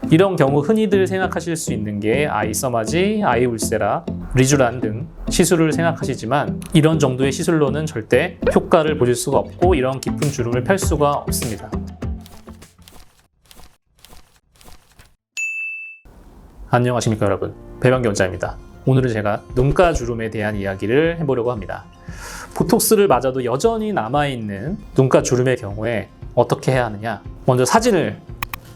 이런 경우 흔히들 생각하실 수 있는 게 아이서마지, 아이울세라, 리쥬란 등 시술을 생각하시지만 이런 정도의 시술로는 절대 효과를 보실 수가 없고 이런 깊은 주름을 펼 수가 없습니다. 안녕하십니까 여러분, 배병기 원장입니다. 오늘은 제가 눈가 주름에 대한 이야기를 해보려고 합니다. 보톡스를 맞아도 여전히 남아있는 눈가 주름의 경우에 어떻게 해야 하느냐, 먼저 사진을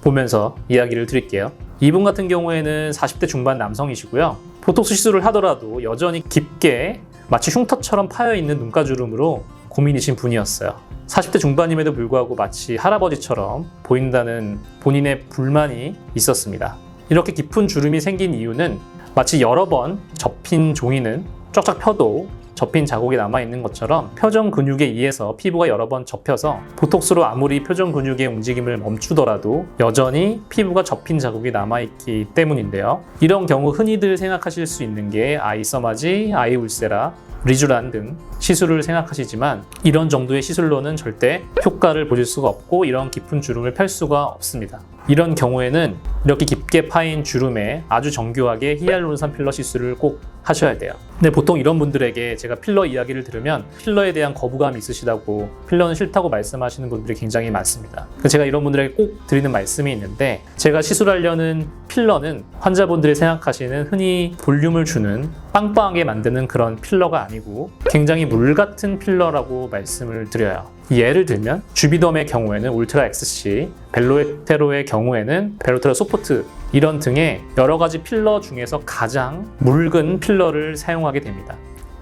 보면서 이야기를 드릴게요. 이분 같은 경우에는 40대 중반 남성이시고요. 보톡스 시술을 하더라도 여전히 깊게 마치 흉터처럼 파여있는 눈가 주름으로 고민이신 분이었어요. 40대 중반임에도 불구하고 마치 할아버지처럼 보인다는 본인의 불만이 있었습니다. 이렇게 깊은 주름이 생긴 이유는 마치 여러 번 접힌 종이는 쫙쫙 펴도 접힌 자국이 남아있는 것처럼 표정 근육에 의해서 피부가 여러 번 접혀서 보톡스로 아무리 표정 근육의 움직임을 멈추더라도 여전히 피부가 접힌 자국이 남아있기 때문인데요. 이런 경우 흔히들 생각하실 수 있는 게 아이서마지, 아이울세라, 리쥬란 등 시술을 생각하시지만 이런 정도의 시술로는 절대 효과를 보실 수가 없고 이런 깊은 주름을 펼 수가 없습니다. 이런 경우에는 이렇게 깊게 파인 주름에 아주 정교하게 히알루론산 필러 시술을 꼭 하셔야 돼요. 근데 보통 이런 분들에게 제가 필러 이야기를 들으면 필러에 대한 거부감이 있으시다고, 필러는 싫다고 말씀하시는 분들이 굉장히 많습니다. 제가 이런 분들에게 꼭 드리는 말씀이 있는데, 제가 시술하려는 필러는 환자분들이 생각하시는 흔히 볼륨을 주는 빵빵하게 만드는 그런 필러가 아니고 굉장히 물 같은 필러라고 말씀을 드려요. 예를 들면 주비덤의 경우에는 울트라 XC, 벨로테로의 경우에는 벨로테로 소프트, 이런 등의 여러 가지 필러 중에서 가장 묽은 필러를 사용하게 됩니다.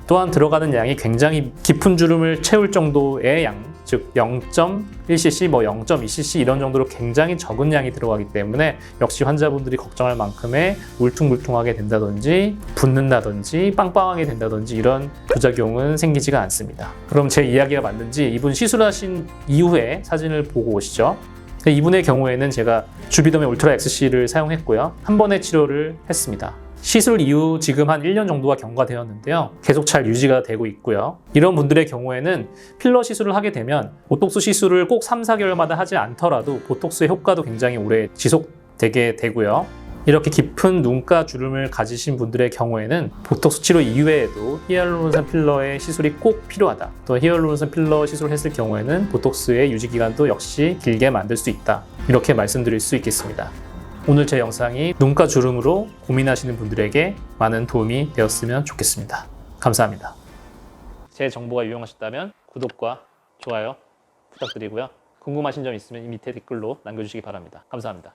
또한 들어가는 양이 굉장히 깊은 주름을 채울 정도의 양, 즉 0.1cc, 0.2cc 이런 정도로 굉장히 적은 양이 들어가기 때문에 역시 환자분들이 걱정할 만큼의 울퉁불퉁하게 된다든지 붓는다든지 빵빵하게 된다든지 이런 부작용은 생기지가 않습니다. 그럼 제 이야기가 맞는지 이분 시술하신 이후에 사진을 보고 오시죠. 이분의 경우에는 제가 주비덤의 울트라 XC를 사용했고요. 한 번의 치료를 했습니다. 시술 이후 지금 한 1년 정도가 경과되었는데요. 계속 잘 유지가 되고 있고요. 이런 분들의 경우에는 필러 시술을 하게 되면 보톡스 시술을 꼭 3, 4개월마다 하지 않더라도 보톡스의 효과도 굉장히 오래 지속되게 되고요. 이렇게 깊은 눈가 주름을 가지신 분들의 경우에는 보톡스 치료 이외에도 히알루론산 필러의 시술이 꼭 필요하다. 또 히알루론산 필러 시술을 했을 경우에는 보톡스의 유지 기간도 역시 길게 만들 수 있다. 이렇게 말씀드릴 수 있겠습니다. 오늘 제 영상이 눈가 주름으로 고민하시는 분들에게 많은 도움이 되었으면 좋겠습니다. 감사합니다. 제 정보가 유용하셨다면 구독과 좋아요 부탁드리고요. 궁금하신 점 있으면 이 밑에 댓글로 남겨주시기 바랍니다. 감사합니다.